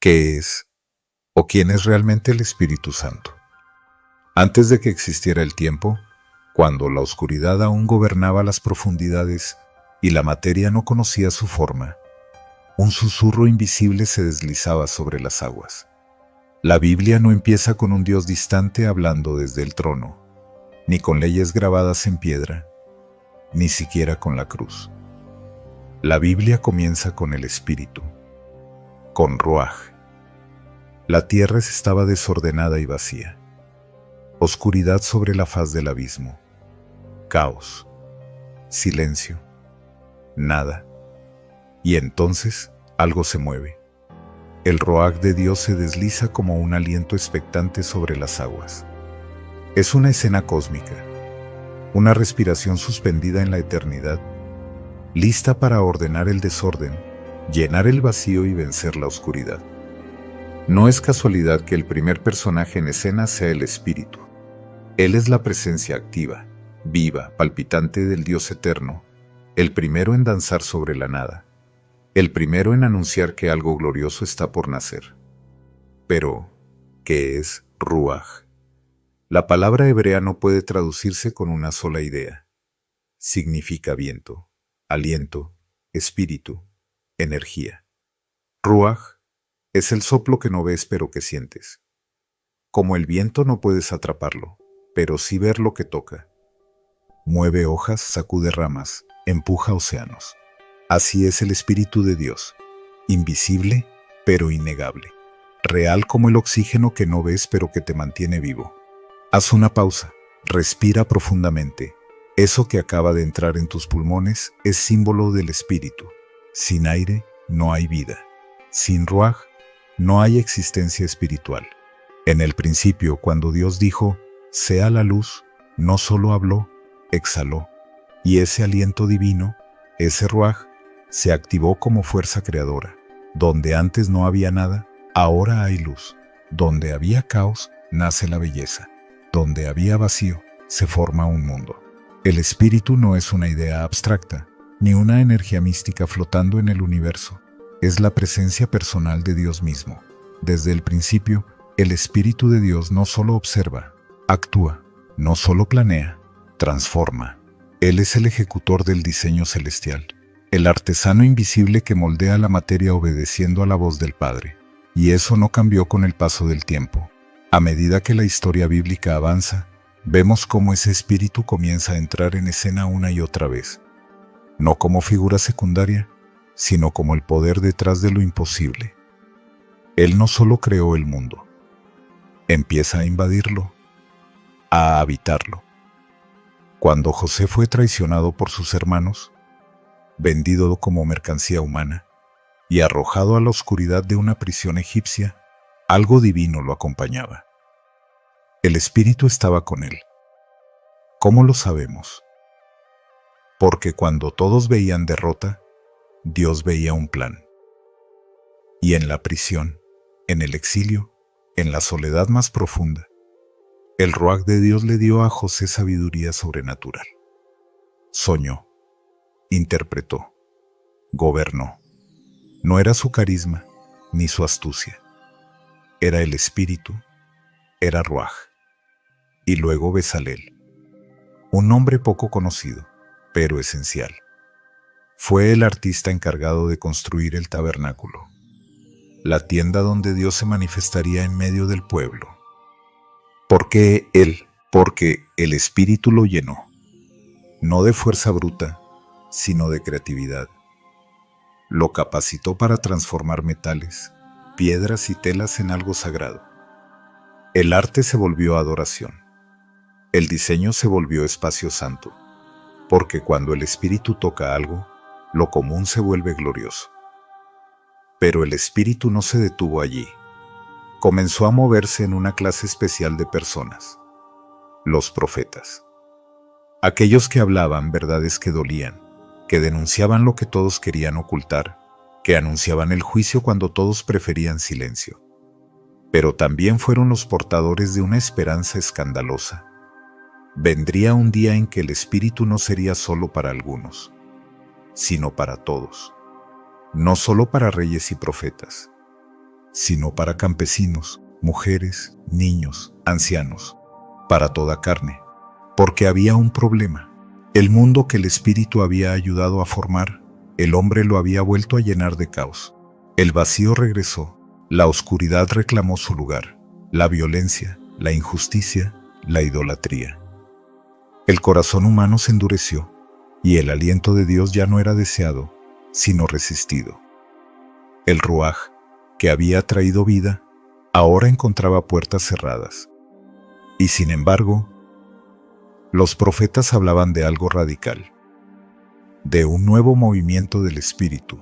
¿Qué es o quién es realmente el Espíritu Santo? Antes de que existiera el tiempo, cuando la oscuridad aún gobernaba las profundidades y la materia no conocía su forma, un susurro invisible se deslizaba sobre las aguas. La Biblia no empieza con un Dios distante hablando desde el trono, ni con leyes grabadas en piedra, ni siquiera con la cruz. La Biblia comienza con el Espíritu, con Ruaj. La tierra estaba desordenada y vacía. Oscuridad sobre la faz del abismo. Caos. Silencio. Nada. Y entonces algo se mueve. El Ruaj de Dios se desliza como un aliento expectante sobre las aguas. Es una escena cósmica, una respiración suspendida en la eternidad, lista para ordenar el desorden, llenar el vacío y vencer la oscuridad. No es casualidad que el primer personaje en escena sea el Espíritu. Él es la presencia activa, viva, palpitante del Dios eterno, el primero en danzar sobre la nada, el primero en anunciar que algo glorioso está por nacer. Pero, ¿qué es Ruaj? La palabra hebrea no puede traducirse con una sola idea. Significa viento, aliento, espíritu, energía. Ruaj es el soplo que no ves pero que sientes. Como el viento no puedes atraparlo, pero sí ver lo que toca. Mueve hojas, sacude ramas, empuja océanos. Así es el Espíritu de Dios, invisible pero innegable, real como el oxígeno que no ves pero que te mantiene vivo. Haz una pausa, respira profundamente. Eso que acaba de entrar en tus pulmones es símbolo del Espíritu. Sin aire no hay vida. Sin Ruaj no hay existencia espiritual. En el principio, cuando Dios dijo, sea la luz, no solo habló, exhaló. Y ese aliento divino, ese Ruaj, se activó como fuerza creadora. Donde antes no había nada, ahora hay luz. Donde había caos, nace la belleza. Donde había vacío, se forma un mundo. El espíritu no es una idea abstracta, ni una energía mística flotando en el universo. Es la presencia personal de Dios mismo. Desde el principio, el Espíritu de Dios no solo observa, actúa, no solo planea, transforma. Él es el ejecutor del diseño celestial, el artesano invisible que moldea la materia obedeciendo a la voz del Padre. Y eso no cambió con el paso del tiempo. A medida que la historia bíblica avanza, vemos cómo ese espíritu comienza a entrar en escena una y otra vez. No como figura secundaria, sino como el poder detrás de lo imposible. Él no solo creó el mundo, empieza a invadirlo, a habitarlo. Cuando José fue traicionado por sus hermanos, vendido como mercancía humana y arrojado a la oscuridad de una prisión egipcia, algo divino lo acompañaba. El Espíritu estaba con él. ¿Cómo lo sabemos? Porque cuando todos veían derrota, Dios veía un plan. Y en la prisión, en el exilio, en la soledad más profunda, el Ruaj de Dios le dio a José sabiduría sobrenatural. Soñó, interpretó, gobernó. No era su carisma, ni su astucia. Era el Espíritu, era Ruaj. Y luego Bezalel, un nombre poco conocido, pero esencial. Fue el artista encargado de construir el tabernáculo, la tienda donde Dios se manifestaría en medio del pueblo. ¿Por qué él? Porque el Espíritu lo llenó, no de fuerza bruta, sino de creatividad. Lo capacitó para transformar metales, piedras y telas en algo sagrado. El arte se volvió adoración. El diseño se volvió espacio santo, porque cuando el Espíritu toca algo, lo común se vuelve glorioso. Pero el Espíritu no se detuvo allí. Comenzó a moverse en una clase especial de personas, los profetas. Aquellos que hablaban verdades que dolían, que denunciaban lo que todos querían ocultar, que anunciaban el juicio cuando todos preferían silencio. Pero también fueron los portadores de una esperanza escandalosa. Vendría un día en que el Espíritu no sería solo para algunos, sino para todos. No solo para reyes y profetas, sino para campesinos, mujeres, niños, ancianos, para toda carne. Porque había un problema. El mundo que el Espíritu había ayudado a formar, el hombre lo había vuelto a llenar de caos. El vacío regresó, la oscuridad reclamó su lugar, la violencia, la injusticia, la idolatría. El corazón humano se endureció, y el aliento de Dios ya no era deseado, sino resistido. El Ruaj, que había traído vida, ahora encontraba puertas cerradas. Y sin embargo, los profetas hablaban de algo radical, de un nuevo movimiento del Espíritu,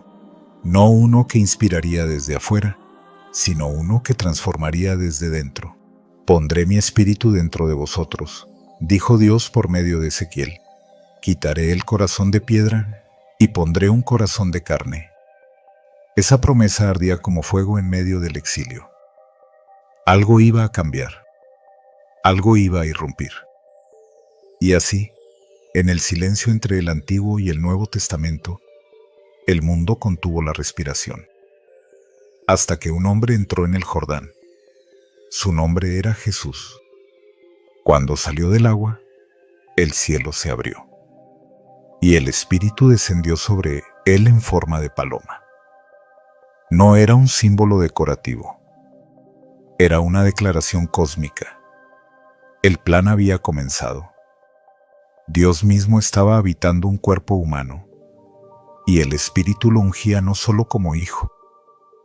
no uno que inspiraría desde afuera, sino uno que transformaría desde dentro. Pondré mi espíritu dentro de vosotros, dijo Dios por medio de Ezequiel. Quitaré el corazón de piedra y pondré un corazón de carne. Esa promesa ardía como fuego en medio del exilio. Algo iba a cambiar, algo iba a irrumpir. Y así, en el silencio entre el Antiguo y el Nuevo Testamento, el mundo contuvo la respiración. Hasta que un hombre entró en el Jordán. Su nombre era Jesús. Cuando salió del agua, el cielo se abrió, y el Espíritu descendió sobre él en forma de paloma. No era un símbolo decorativo, era una declaración cósmica. El plan había comenzado. Dios mismo estaba habitando un cuerpo humano, y el Espíritu lo ungía no solo como hijo,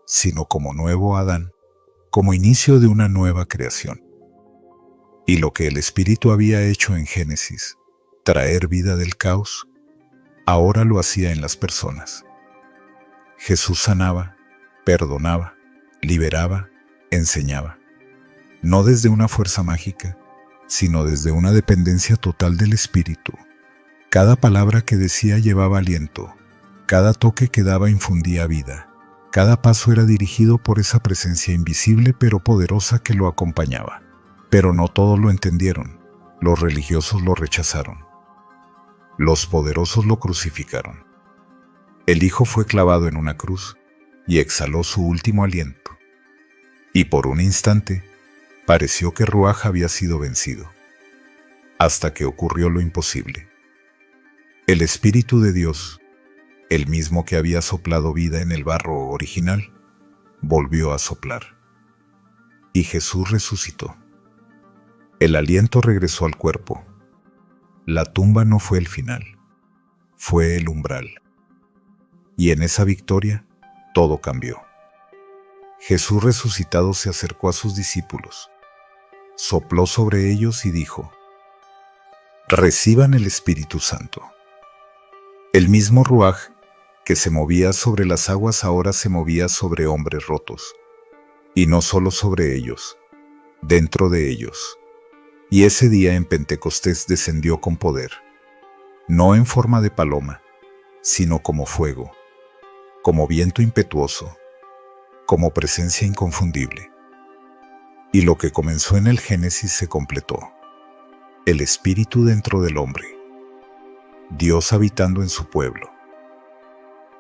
sino como nuevo Adán, como inicio de una nueva creación. Y lo que el Espíritu había hecho en Génesis, traer vida del caos, ahora lo hacía en las personas. Jesús sanaba, perdonaba, liberaba, enseñaba. No desde una fuerza mágica, sino desde una dependencia total del Espíritu. Cada palabra que decía llevaba aliento, cada toque que daba infundía vida, cada paso era dirigido por esa presencia invisible pero poderosa que lo acompañaba. Pero no todos lo entendieron. Los religiosos lo rechazaron. Los poderosos lo crucificaron. El Hijo fue clavado en una cruz y exhaló su último aliento. Y por un instante, pareció que Ruaj había sido vencido. Hasta que ocurrió lo imposible. El Espíritu de Dios, el mismo que había soplado vida en el barro original, volvió a soplar. Y Jesús resucitó. El aliento regresó al cuerpo. La tumba no fue el final, fue el umbral. Y en esa victoria, todo cambió. Jesús resucitado se acercó a sus discípulos, sopló sobre ellos y dijo: reciban el Espíritu Santo. El mismo Ruaj que se movía sobre las aguas ahora se movía sobre hombres rotos, y no solo sobre ellos, dentro de ellos. Y ese día en Pentecostés descendió con poder, no en forma de paloma, sino como fuego, como viento impetuoso, como presencia inconfundible. Y lo que comenzó en el Génesis se completó. El Espíritu dentro del hombre, Dios habitando en su pueblo.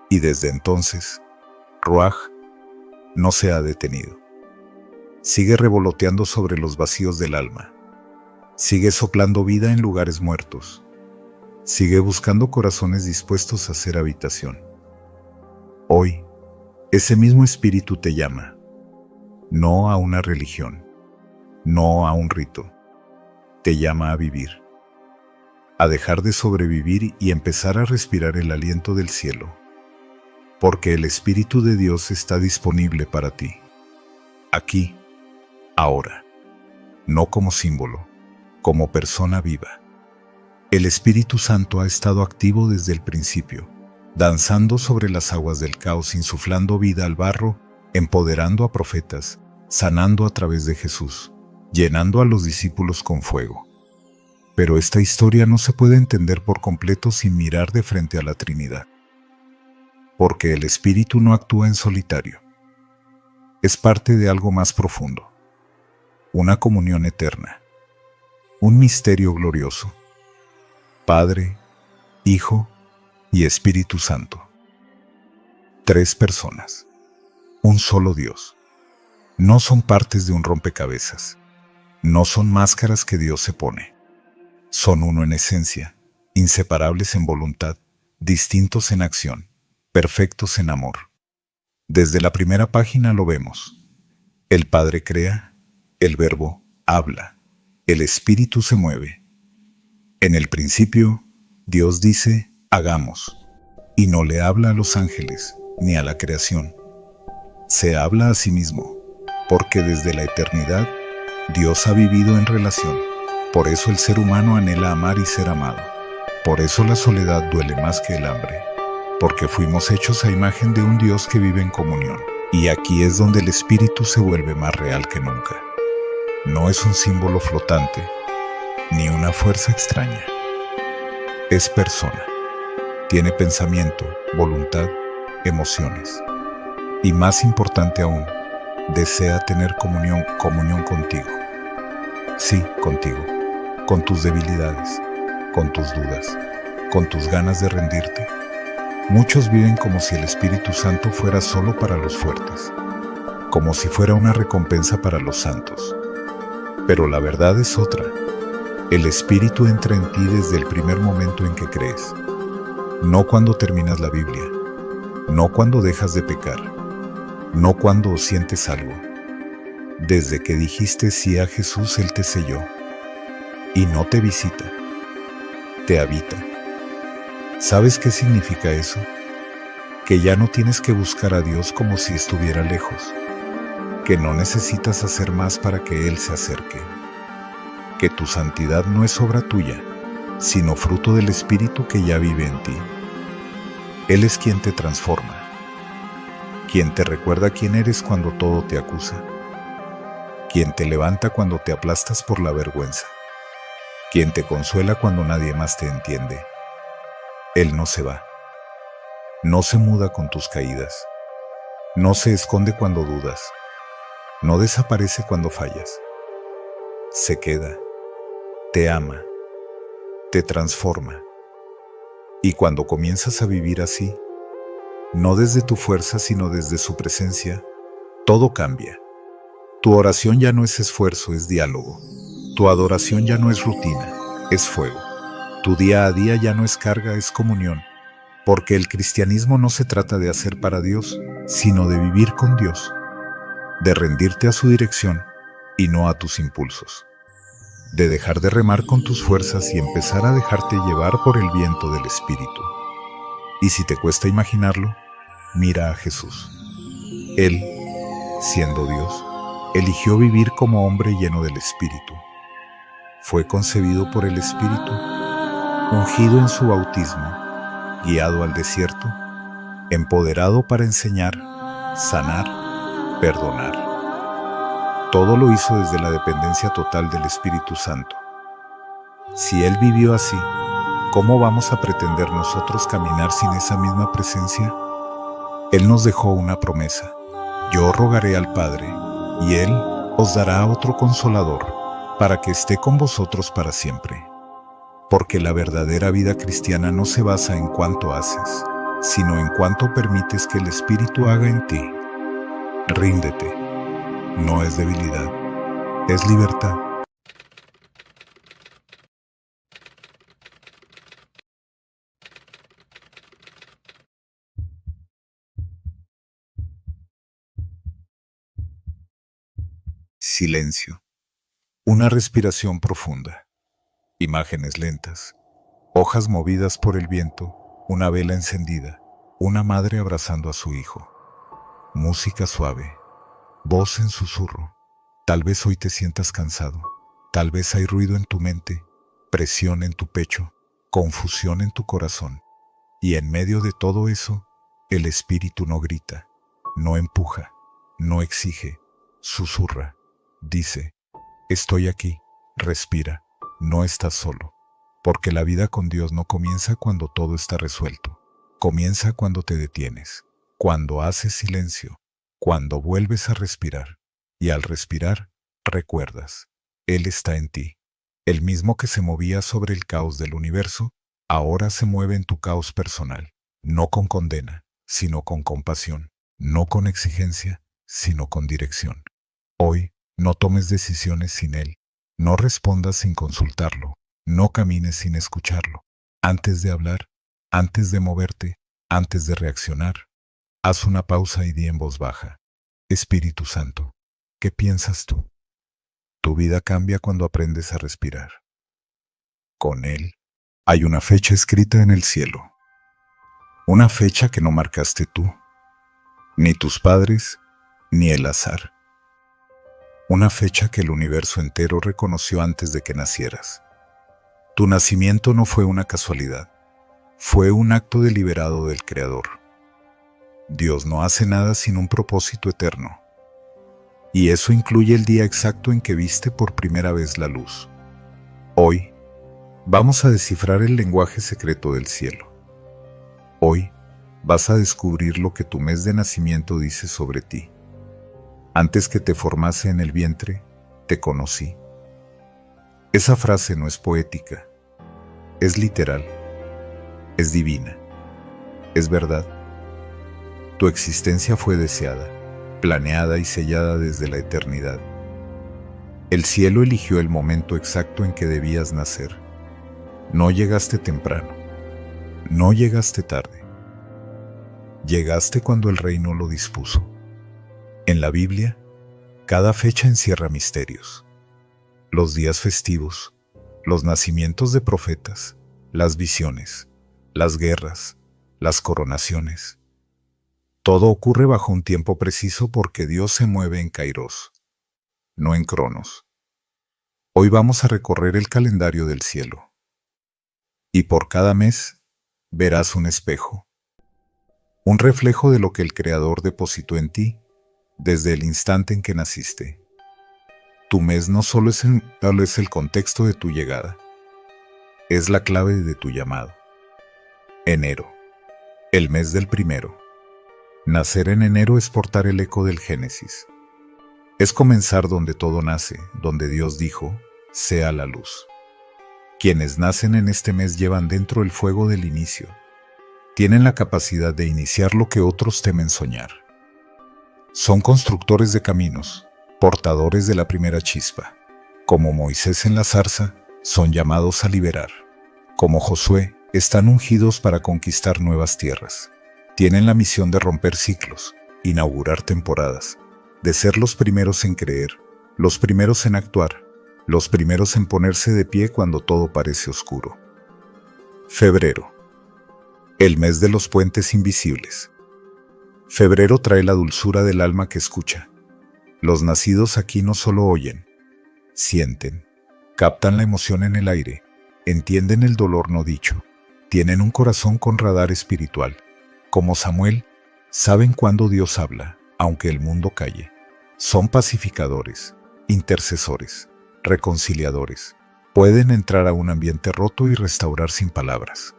Y desde entonces, Ruaj no se ha detenido. Sigue revoloteando sobre los vacíos del alma. Sigue soplando vida en lugares muertos. Sigue buscando corazones dispuestos a hacer habitación. Hoy, ese mismo Espíritu te llama, no a una religión, no a un rito. Te llama a vivir, a dejar de sobrevivir y empezar a respirar el aliento del cielo, porque el Espíritu de Dios está disponible para ti, aquí, ahora, no como símbolo, como persona viva. El Espíritu Santo ha estado activo desde el principio, danzando sobre las aguas del caos, insuflando vida al barro, empoderando a profetas, sanando a través de Jesús, llenando a los discípulos con fuego. Pero esta historia no se puede entender por completo sin mirar de frente a la Trinidad. Porque el Espíritu no actúa en solitario. Es parte de algo más profundo. Una comunión eterna. Un misterio glorioso. Padre, Hijo y Espíritu Santo. 3 personas. Un solo Dios. No son partes de un rompecabezas. No son máscaras que Dios se pone. Son uno en esencia, inseparables en voluntad, distintos en acción, perfectos en amor. Desde la primera página lo vemos. El Padre crea, el Verbo habla, el Espíritu se mueve. En el principio, Dios dice, hagamos, y no le habla a los ángeles, ni a la creación. Se habla a sí mismo, porque desde la eternidad, Dios ha vivido en relación. Por eso el ser humano anhela amar y ser amado. Por eso la soledad duele más que el hambre. Porque fuimos hechos a imagen de un Dios que vive en comunión. Y aquí es donde el espíritu se vuelve más real que nunca. No es un símbolo flotante, ni una fuerza extraña. Es persona. Tiene pensamiento, voluntad, emociones. Y más importante aún, desea tener comunión contigo. Sí, contigo. Con tus debilidades, con tus dudas, con tus ganas de rendirte. Muchos viven como si el Espíritu Santo fuera solo para los fuertes, como si fuera una recompensa para los santos. Pero la verdad es otra. El Espíritu entra en ti desde el primer momento en que crees. No cuando terminas la Biblia, no cuando dejas de pecar, no cuando sientes algo. Desde que dijiste sí a Jesús, Él te selló. Y no te visita, te habita. ¿Sabes qué significa eso? Que ya no tienes que buscar a Dios como si estuviera lejos, que no necesitas hacer más para que Él se acerque, que tu santidad no es obra tuya, sino fruto del Espíritu que ya vive en ti. Él es quien te transforma, quien te recuerda quién eres cuando todo te acusa, quien te levanta cuando te aplastas por la vergüenza, quien te consuela cuando nadie más te entiende. Él no se va, no se muda con tus caídas, no se esconde cuando dudas, no desaparece cuando fallas. Se queda, te ama, te transforma. Y cuando comienzas a vivir así, no desde tu fuerza sino desde su presencia, todo cambia. Tu oración ya no es esfuerzo, es diálogo. Tu adoración ya no es rutina, es fuego. Tu día a día ya no es carga, es comunión. Porque el cristianismo no se trata de hacer para Dios, sino de vivir con Dios, de rendirte a su dirección y no a tus impulsos, de dejar de remar con tus fuerzas y empezar a dejarte llevar por el viento del Espíritu. Y si te cuesta imaginarlo, mira a Jesús. Él, siendo Dios, eligió vivir como hombre lleno del Espíritu. Fue concebido por el Espíritu, ungido en su bautismo, guiado al desierto, empoderado para enseñar, sanar, perdonar. Todo lo hizo desde la dependencia total del Espíritu Santo. Si Él vivió así, ¿cómo vamos a pretender nosotros caminar sin esa misma presencia? Él nos dejó una promesa. Yo rogaré al Padre, y Él os dará otro Consolador, para que esté con vosotros para siempre. Porque la verdadera vida cristiana no se basa en cuánto haces, sino en cuánto permites que el Espíritu haga en ti. Ríndete. No es debilidad, es libertad. Silencio. Una respiración profunda. Imágenes lentas. Hojas movidas por el viento. Una vela encendida. Una madre abrazando a su hijo. Música suave. Voz en susurro. Tal vez hoy te sientas cansado. Tal vez hay ruido en tu mente, presión en tu pecho, confusión en tu corazón. Y en medio de todo eso, el Espíritu no grita, no empuja, no exige, susurra. Dice, estoy aquí, respira, no estás solo. Porque la vida con Dios no comienza cuando todo está resuelto. Comienza cuando te detienes, cuando haces silencio, cuando vuelves a respirar. Y al respirar, recuerdas, Él está en ti. El mismo que se movía sobre el caos del universo, ahora se mueve en tu caos personal. No con condena, sino con compasión. No con exigencia, sino con dirección. Hoy, no tomes decisiones sin Él. No respondas sin consultarlo. No camines sin escucharlo. Antes de hablar, antes de moverte, antes de reaccionar, haz una pausa y di en voz baja: Espíritu Santo, ¿qué piensas tú? Tu vida cambia cuando aprendes a respirar. Con Él, hay una fecha escrita en el cielo. Una fecha que no marcaste tú, ni tus padres, ni el azar. Una fecha que el universo entero reconoció antes de que nacieras. Tu nacimiento no fue una casualidad, fue un acto deliberado del Creador. Dios no hace nada sin un propósito eterno. Y eso incluye el día exacto en que viste por primera vez la luz. Hoy, vamos a descifrar el lenguaje secreto del cielo. Hoy, vas a descubrir lo que tu mes de nacimiento dice sobre ti. Antes que te formase en el vientre, te conocí. Esa frase no es poética, es literal, es divina, es verdad. Tu existencia fue deseada, planeada y sellada desde la eternidad. El cielo eligió el momento exacto en que debías nacer. No llegaste temprano, no llegaste tarde. Llegaste cuando el reino lo dispuso. En la Biblia, cada fecha encierra misterios. Los días festivos, los nacimientos de profetas, las visiones, las guerras, las coronaciones. Todo ocurre bajo un tiempo preciso porque Dios se mueve en Kairos, no en Cronos. Hoy vamos a recorrer el calendario del cielo. Y por cada mes, verás un espejo. Un reflejo de lo que el Creador depositó en ti desde el instante en que naciste. Tu mes no solo es el contexto de tu llegada, es la clave de tu llamado. Enero, el mes del primero. Nacer en enero es portar el eco del Génesis. Es comenzar donde todo nace, donde Dios dijo, sea la luz. Quienes nacen en este mes llevan dentro el fuego del inicio. Tienen la capacidad de iniciar lo que otros temen soñar. Son constructores de caminos, portadores de la primera chispa. Como Moisés en la zarza, son llamados a liberar. Como Josué, están ungidos para conquistar nuevas tierras. Tienen la misión de romper ciclos, inaugurar temporadas, de ser los primeros en creer, los primeros en actuar, los primeros en ponerse de pie cuando todo parece oscuro. Febrero, el mes de los puentes invisibles. Febrero trae la dulzura del alma que escucha. Los nacidos aquí no solo oyen, sienten, captan la emoción en el aire, entienden el dolor no dicho, tienen un corazón con radar espiritual. Como Samuel, saben cuándo Dios habla, aunque el mundo calle. Son pacificadores, intercesores, reconciliadores. Pueden entrar a un ambiente roto y restaurar sin palabras.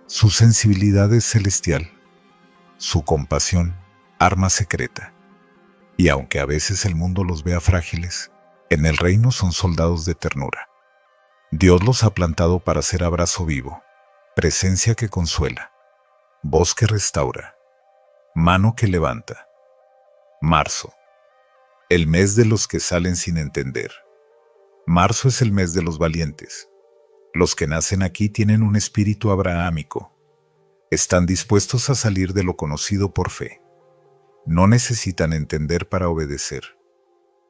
Su sensibilidad es celestial. Su compasión, arma secreta. Y aunque a veces el mundo los vea frágiles, en el reino son soldados de ternura. Dios los ha plantado para ser abrazo vivo, presencia que consuela, voz que restaura, mano que levanta. Marzo, el mes de los que salen sin entender. Marzo es el mes de los valientes. Los que nacen aquí tienen un espíritu abrahámico. Están dispuestos a salir de lo conocido por fe. No necesitan entender para obedecer.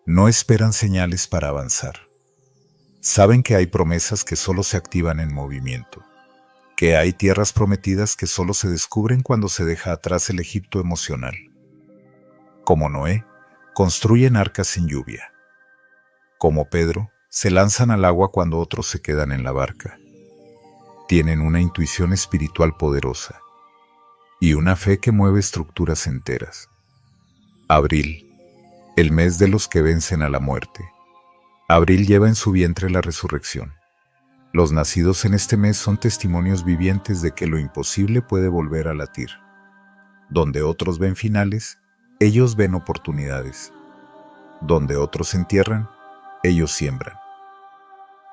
No esperan señales para avanzar. Saben que hay promesas que solo se activan en movimiento. Que hay tierras prometidas que solo se descubren cuando se deja atrás el Egipto emocional. Como Noé, construyen arcas sin lluvia. Como Pedro, se lanzan al agua cuando otros se quedan en la barca. Tienen una intuición espiritual poderosa y una fe que mueve estructuras enteras. Abril, el mes de los que vencen a la muerte. Abril lleva en su vientre la resurrección. Los nacidos en este mes son testimonios vivientes de que lo imposible puede volver a latir. Donde otros ven finales, ellos ven oportunidades. Donde otros entierran, ellos siembran.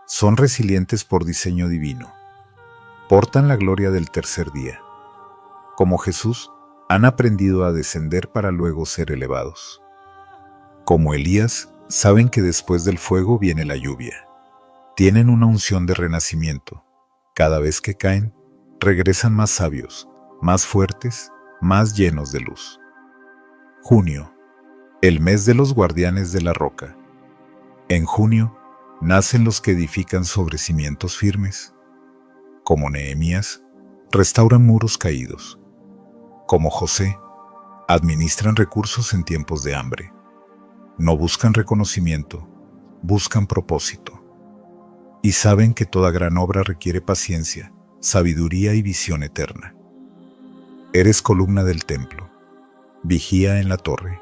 Son resilientes por diseño divino. Portan la gloria del tercer día. Como Jesús, han aprendido a descender para luego ser elevados. Como Elías, saben que después del fuego viene la lluvia. Tienen una unción de renacimiento. Cada vez que caen, regresan más sabios, más fuertes, más llenos de luz. Junio, el mes de los guardianes de la roca. En junio, nacen los que edifican sobre cimientos firmes. Como Nehemías, restauran muros caídos. Como José, administran recursos en tiempos de hambre. No buscan reconocimiento, buscan propósito. Y saben que toda gran obra requiere paciencia, sabiduría y visión eterna. Eres columna del templo, vigía en la torre.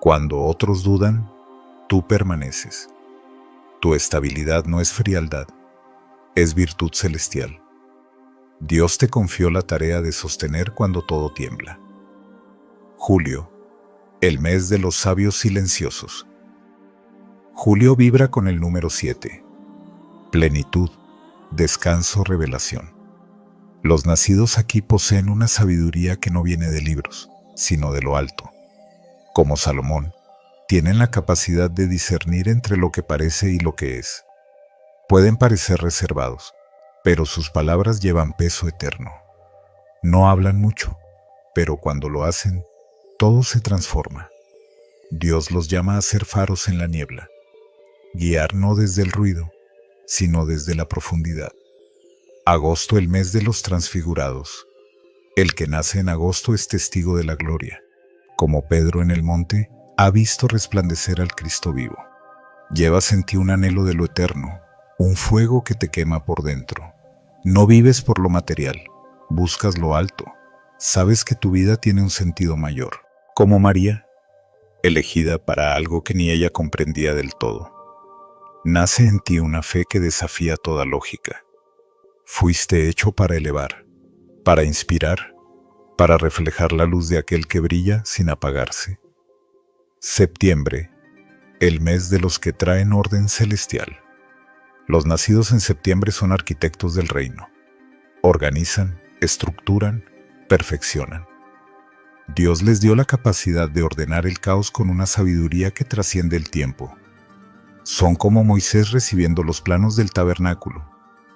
Cuando otros dudan, tú permaneces. Tu estabilidad no es frialdad, es virtud celestial. Dios te confió la tarea de sostener cuando todo tiembla. Julio, el mes de los sabios silenciosos. Julio vibra con el número 7. Plenitud, descanso, revelación. Los nacidos aquí poseen una sabiduría que no viene de libros, sino de lo alto. Como Salomón, tienen la capacidad de discernir entre lo que parece y lo que es. Pueden parecer reservados, pero sus palabras llevan peso eterno. No hablan mucho, pero cuando lo hacen, todo se transforma. Dios los llama a ser faros en la niebla, guiar no desde el ruido, sino desde la profundidad. Agosto, el mes de los transfigurados. El que nace en agosto es testigo de la gloria. Como Pedro en el monte, ha visto resplandecer al Cristo vivo. Llevas en ti un anhelo de lo eterno, un fuego que te quema por dentro. No vives por lo material, buscas lo alto. Sabes que tu vida tiene un sentido mayor. Como María, elegida para algo que ni ella comprendía del todo. Nace en ti una fe que desafía toda lógica. Fuiste hecho para elevar, para inspirar, para reflejar la luz de aquel que brilla sin apagarse. Septiembre, el mes de los que traen orden celestial. Los nacidos en septiembre son arquitectos del reino. Organizan, estructuran, perfeccionan. Dios les dio la capacidad de ordenar el caos con una sabiduría que trasciende el tiempo. Son como Moisés recibiendo los planos del tabernáculo,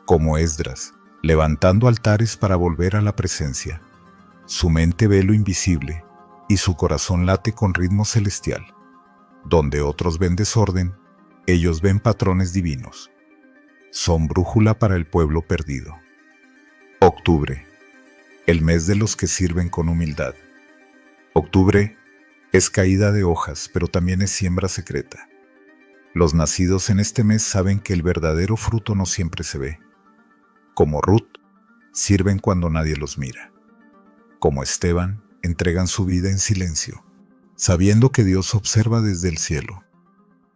como Esdras, levantando altares para volver a la presencia. Su mente ve lo invisible y su corazón late con ritmo celestial. Donde otros ven desorden, ellos ven patrones divinos. Son brújula para el pueblo perdido. Octubre, el mes de los que sirven con humildad. Octubre es caída de hojas, pero también es siembra secreta. Los nacidos en este mes saben que el verdadero fruto no siempre se ve. Como Ruth, sirven cuando nadie los mira. Como Esteban, entregan su vida en silencio, sabiendo que Dios observa desde el cielo.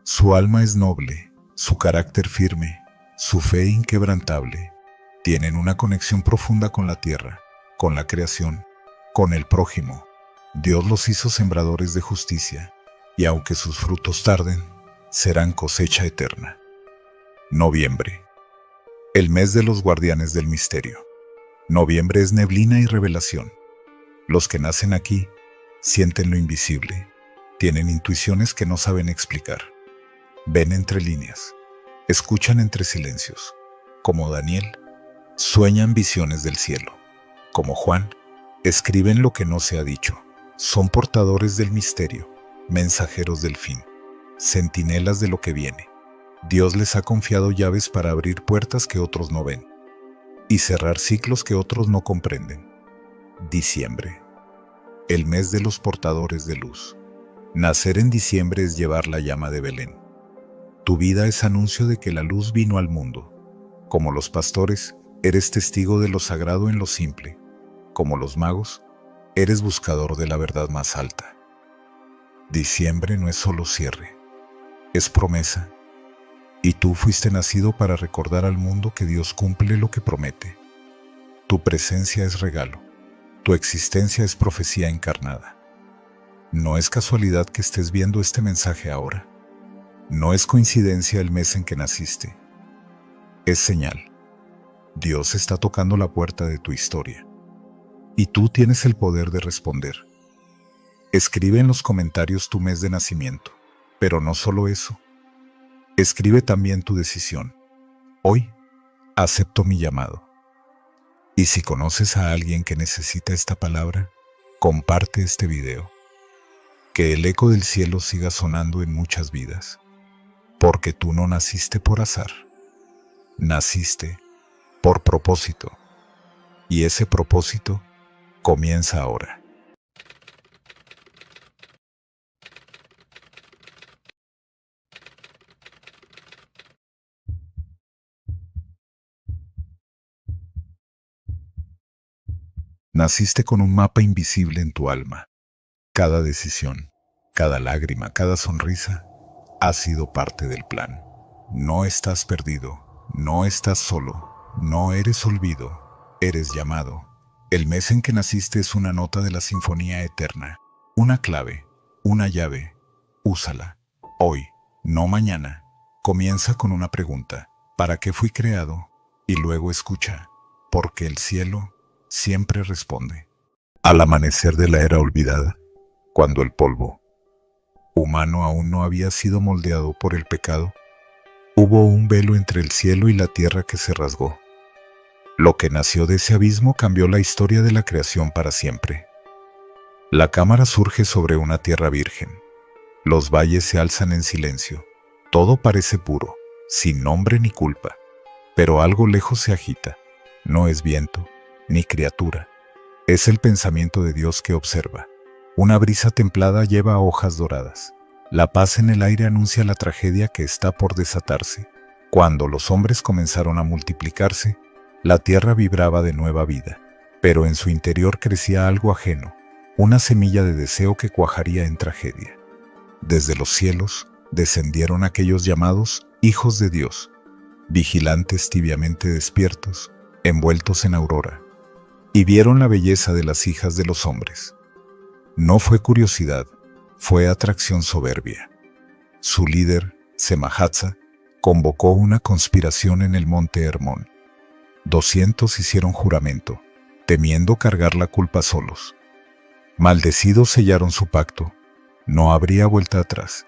Su alma es noble, su carácter firme, su fe inquebrantable. Tienen una conexión profunda con la tierra, con la creación, con el prójimo. Dios los hizo sembradores de justicia, y aunque sus frutos tarden, serán cosecha eterna. Noviembre, el mes de los guardianes del misterio. Noviembre es neblina y revelación. Los que nacen aquí sienten lo invisible, tienen intuiciones que no saben explicar. Ven entre líneas, escuchan entre silencios. Como Daniel, sueñan visiones del cielo. Como Juan, escriben lo que no se ha dicho. Son portadores del misterio, mensajeros del fin, centinelas de lo que viene. Dios les ha confiado llaves para abrir puertas que otros no ven y cerrar ciclos que otros no comprenden. Diciembre, el mes de los portadores de luz. Nacer en diciembre es llevar la llama de Belén. Tu vida es anuncio de que la luz vino al mundo. Como los pastores, eres testigo de lo sagrado en lo simple. Como los magos, eres buscador de la verdad más alta. Diciembre no es solo cierre, es promesa. Y tú fuiste nacido para recordar al mundo que Dios cumple lo que promete. Tu presencia es regalo, tu existencia es profecía encarnada. No es casualidad que estés viendo este mensaje ahora. No es coincidencia el mes en que naciste. Es señal. Dios está tocando la puerta de tu historia. Y tú tienes el poder de responder. Escribe en los comentarios tu mes de nacimiento, pero no solo eso. Escribe también tu decisión. Hoy, acepto mi llamado. Y si conoces a alguien que necesita esta palabra, comparte este video. Que el eco del cielo siga sonando en muchas vidas. Porque tú no naciste por azar. Naciste por propósito. Y ese propósito comienza ahora. Naciste con un mapa invisible en tu alma. Cada decisión, cada lágrima, cada sonrisa ha sido parte del plan. No estás perdido, no estás solo, no eres olvido, eres llamado. El mes en que naciste es una nota de la sinfonía eterna, una clave, una llave. Úsala. Hoy, no mañana. Comienza con una pregunta. ¿Para qué fui creado? Y luego escucha. Porque el cielo siempre responde. Al amanecer de la era olvidada, cuando el polvo humano aún no había sido moldeado por el pecado, hubo un velo entre el cielo y la tierra que se rasgó. Lo que nació de ese abismo cambió la historia de la creación para siempre. La cámara surge sobre una tierra virgen. Los valles se alzan en silencio. Todo parece puro, sin nombre ni culpa. Pero algo lejos se agita. No es viento, ni criatura. Es el pensamiento de Dios que observa. Una brisa templada lleva hojas doradas. La paz en el aire anuncia la tragedia que está por desatarse. Cuando los hombres comenzaron a multiplicarse, la tierra vibraba de nueva vida. Pero en su interior crecía algo ajeno, una semilla de deseo que cuajaría en tragedia. Desde los cielos descendieron aquellos llamados hijos de Dios, vigilantes tibiamente despiertos, envueltos en aurora, y vieron la belleza de las hijas de los hombres. No fue curiosidad, fue atracción soberbia. Su líder, Semahatsa, convocó una conspiración en el monte Hermón. 200 hicieron juramento, temiendo cargar la culpa solos. Maldecidos sellaron su pacto, no habría vuelta atrás.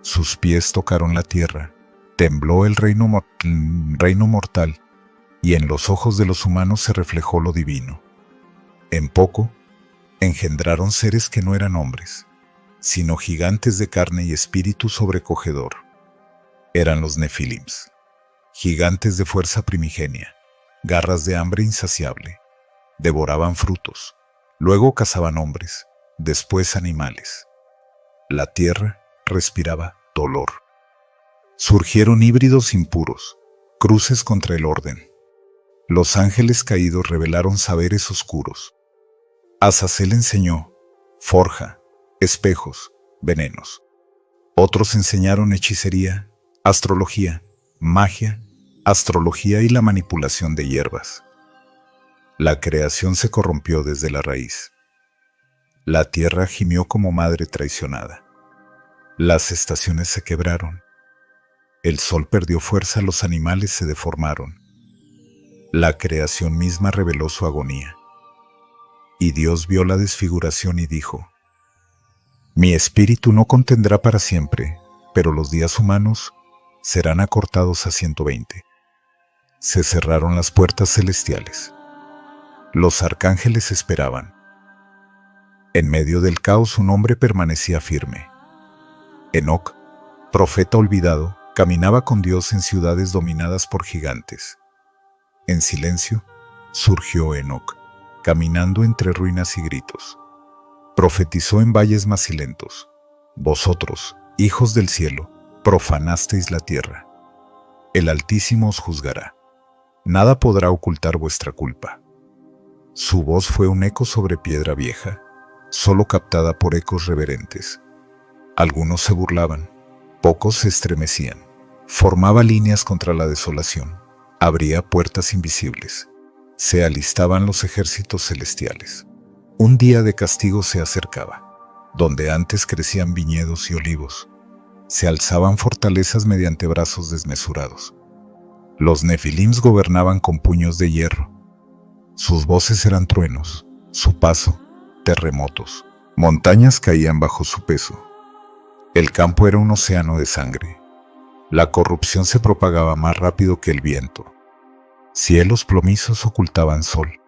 Sus pies tocaron la tierra, tembló el reino mortal, y en los ojos de los humanos se reflejó lo divino. En poco, engendraron seres que no eran hombres, sino gigantes de carne y espíritu sobrecogedor. Eran los Nefilims, gigantes de fuerza primigenia, garras de hambre insaciable. Devoraban frutos, luego cazaban hombres, después animales. La tierra respiraba dolor. Surgieron híbridos impuros, cruces contra el orden. Los ángeles caídos revelaron saberes oscuros. Azazel enseñó forja, espejos, venenos. Otros enseñaron hechicería, astrología, magia, astrología y la manipulación de hierbas. La creación se corrompió desde la raíz. La tierra gimió como madre traicionada. Las estaciones se quebraron. El sol perdió fuerza, los animales se deformaron. La creación misma reveló su agonía. Y Dios vio la desfiguración y dijo: Mi espíritu no contendrá para siempre, pero los días humanos serán acortados a 120. Se cerraron las puertas celestiales. Los arcángeles esperaban. En medio del caos un hombre permanecía firme. Enoc, profeta olvidado, caminaba con Dios en ciudades dominadas por gigantes. En silencio, surgió Enoc, caminando entre ruinas y gritos. Profetizó en valles macilentos: Vosotros, hijos del cielo, profanasteis la tierra. El Altísimo os juzgará. Nada podrá ocultar vuestra culpa. Su voz fue un eco sobre piedra vieja, solo captada por ecos reverentes. Algunos se burlaban, pocos se estremecían. Formaba líneas contra la desolación. Abría puertas invisibles. Se alistaban los ejércitos celestiales. Un día de castigo se acercaba. Donde antes crecían viñedos y olivos, se alzaban fortalezas mediante brazos desmesurados. Los Nefilims gobernaban con puños de hierro. Sus voces eran truenos, su paso, terremotos. Montañas caían bajo su peso. El campo era un océano de sangre. La corrupción se propagaba más rápido que el viento. Cielos plomizos ocultaban sol.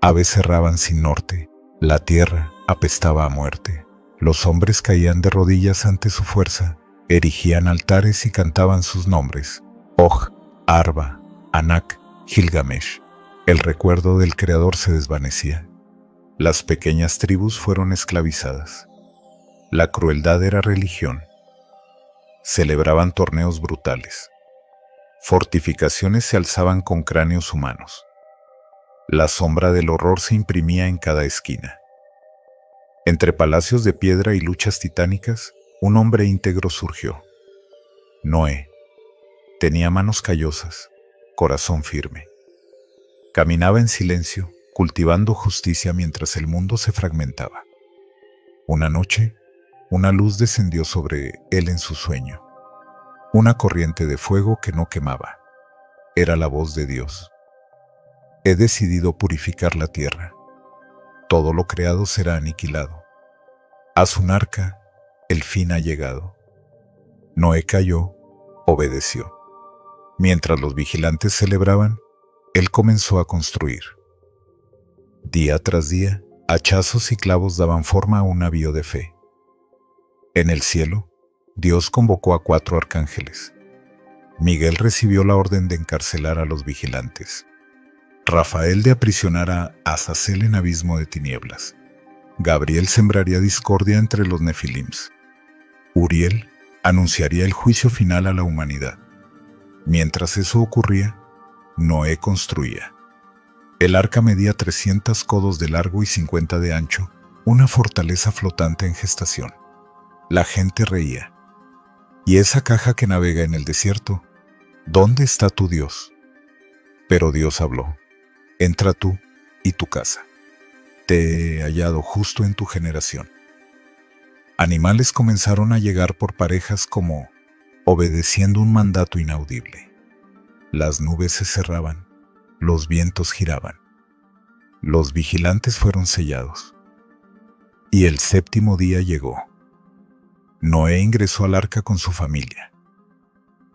Aves erraban sin norte. La tierra apestaba a muerte. Los hombres caían de rodillas ante su fuerza, erigían altares y cantaban sus nombres: Og, Arba, Anak, Gilgamesh. El recuerdo del Creador se desvanecía. Las pequeñas tribus fueron esclavizadas. La crueldad era religión. Celebraban torneos brutales. Fortificaciones se alzaban con cráneos humanos. La sombra del horror se imprimía en cada esquina. Entre palacios de piedra y luchas titánicas, un hombre íntegro surgió. Noé. Tenía manos callosas, corazón firme. Caminaba en silencio, cultivando justicia mientras el mundo se fragmentaba. Una noche, una luz descendió sobre él en su sueño. Una corriente de fuego que no quemaba. Era la voz de Dios. He decidido purificar la tierra. Todo lo creado será aniquilado. Haz un arca, el fin ha llegado. Noé cayó, obedeció. Mientras los vigilantes celebraban, él comenzó a construir. Día tras día, hachazos y clavos daban forma a un navío de fe. En el cielo, Dios convocó a 4 arcángeles. Miguel recibió la orden de encarcelar a los vigilantes. Rafael de aprisionar a Azazel en abismo de tinieblas. Gabriel sembraría discordia entre los nefilims. Uriel anunciaría el juicio final a la humanidad. Mientras eso ocurría, Noé construía. El arca medía 300 codos de largo y 50 de ancho, una fortaleza flotante en gestación. La gente reía. ¿Y esa caja que navega en el desierto? ¿Dónde está tu Dios? Pero Dios habló. Entra tú y tu casa. Te he hallado justo en tu generación. Animales comenzaron a llegar por parejas como obedeciendo un mandato inaudible. Las nubes se cerraban, los vientos giraban. Los vigilantes fueron sellados. Y el 7º día llegó. Noé ingresó al arca con su familia.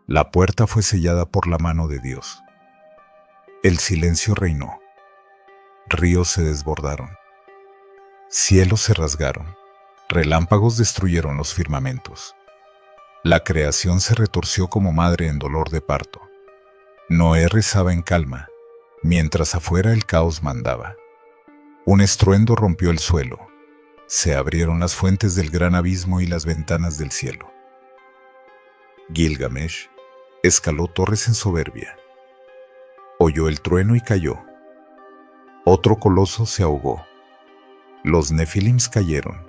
La puerta fue sellada por la mano de Dios. El silencio reinó. Ríos se desbordaron. Cielos se rasgaron. Relámpagos destruyeron los firmamentos. La creación se retorció como madre en dolor de parto. Noé rezaba en calma, mientras afuera el caos mandaba. Un estruendo rompió el suelo. Se abrieron las fuentes del gran abismo y las ventanas del cielo. Gilgamesh escaló torres en soberbia. Oyó el trueno y cayó. Otro coloso se ahogó. Los nefilims cayeron.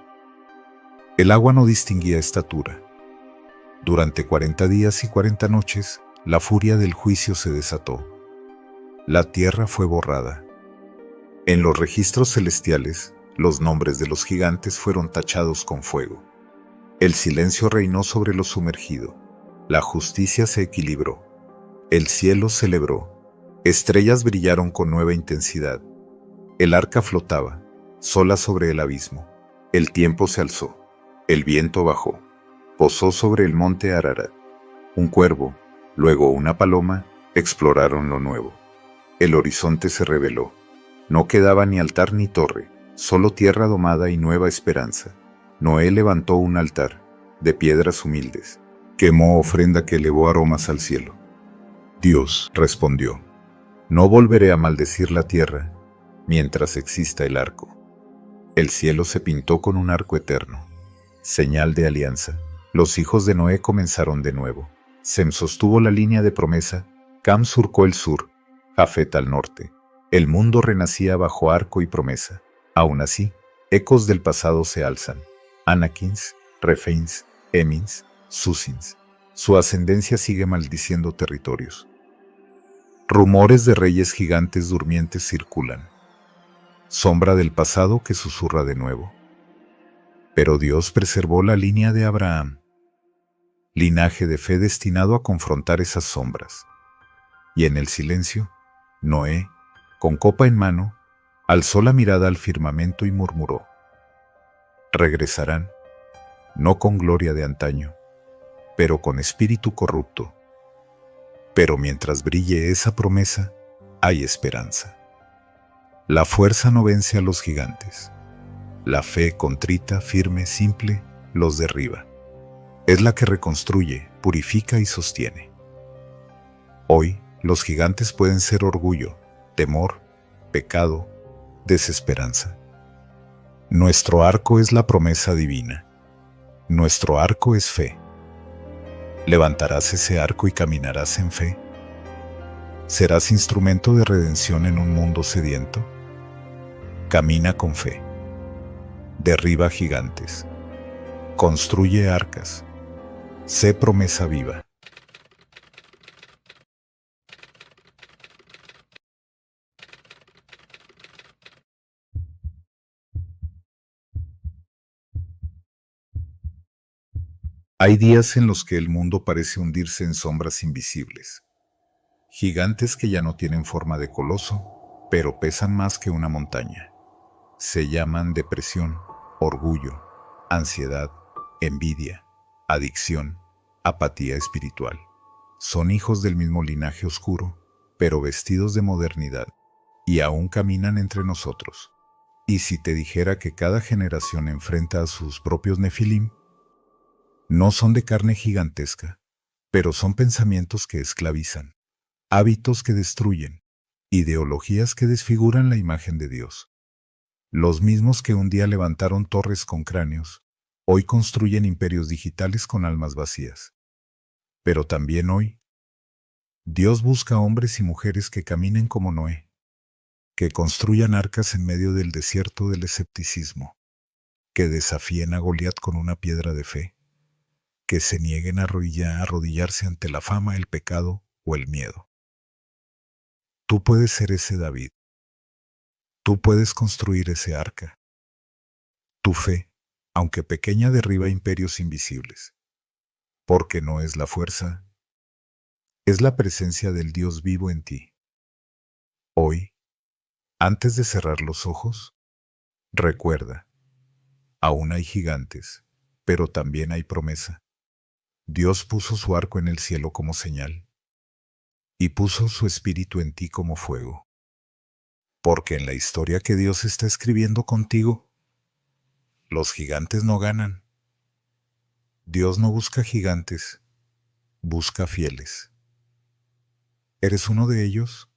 El agua no distinguía estatura. Durante 40 días y 40 noches, la furia del juicio se desató. La tierra fue borrada. En los registros celestiales, los nombres de los gigantes fueron tachados con fuego. El silencio reinó sobre lo sumergido. La justicia se equilibró. El cielo celebró. Estrellas brillaron con nueva intensidad. El arca flotaba, sola sobre el abismo. El tiempo se alzó. El viento bajó. Posó sobre el monte Ararat. Un cuervo, luego una paloma, exploraron lo nuevo. El horizonte se reveló. No quedaba ni altar ni torre, solo tierra domada y nueva esperanza. Noé levantó un altar, de piedras humildes. Quemó ofrenda que elevó aromas al cielo. Dios respondió: no volveré a maldecir la tierra mientras exista el arco. El cielo se pintó con un arco eterno, señal de alianza. Los hijos de Noé comenzaron de nuevo. Sem sostuvo la línea de promesa, Cam surcó el sur, Jafet al norte. El mundo renacía bajo arco y promesa. Aún así, ecos del pasado se alzan. Anakins, Refains, Emins, Susins. Su ascendencia sigue maldiciendo territorios. Rumores de reyes gigantes durmientes circulan. Sombra del pasado que susurra de nuevo. Pero Dios preservó la línea de Abraham, linaje de fe destinado a confrontar esas sombras. Y en el silencio, Noé, con copa en mano, alzó la mirada al firmamento y murmuró: Regresarán, no con gloria de antaño, pero con espíritu corrupto. Pero mientras brille esa promesa, hay esperanza. La fuerza no vence a los gigantes. La fe contrita, firme, simple, los derriba. Es la que reconstruye, purifica y sostiene. Hoy, los gigantes pueden ser orgullo, temor, pecado, desesperanza. Nuestro arco es la promesa divina. Nuestro arco es fe. ¿Levantarás ese arco y caminarás en fe? ¿Serás instrumento de redención en un mundo sediento? Camina con fe. Derriba gigantes. Construye arcas. Sé promesa viva. Hay días en los que el mundo parece hundirse en sombras invisibles. Gigantes que ya no tienen forma de coloso, pero pesan más que una montaña. Se llaman depresión, orgullo, ansiedad, envidia, adicción, apatía espiritual. Son hijos del mismo linaje oscuro, pero vestidos de modernidad, y aún caminan entre nosotros. Y si te dijera que cada generación enfrenta a sus propios nefilim, no son de carne gigantesca, pero son pensamientos que esclavizan, hábitos que destruyen, ideologías que desfiguran la imagen de Dios. Los mismos que un día levantaron torres con cráneos, hoy construyen imperios digitales con almas vacías. Pero también hoy, Dios busca hombres y mujeres que caminen como Noé, que construyan arcas en medio del desierto del escepticismo, que desafíen a Goliat con una piedra de fe, que se nieguen a arrodillarse ante la fama, el pecado o el miedo. Tú puedes ser ese David. Tú puedes construir ese arca. Tu fe, aunque pequeña, derriba imperios invisibles. Porque no es la fuerza, es la presencia del Dios vivo en ti. Hoy, antes de cerrar los ojos, recuerda, aún hay gigantes, pero también hay promesa. Dios puso su arco en el cielo como señal, y puso su espíritu en ti como fuego. Porque en la historia que Dios está escribiendo contigo, los gigantes no ganan. Dios no busca gigantes, busca fieles. ¿Eres uno de ellos?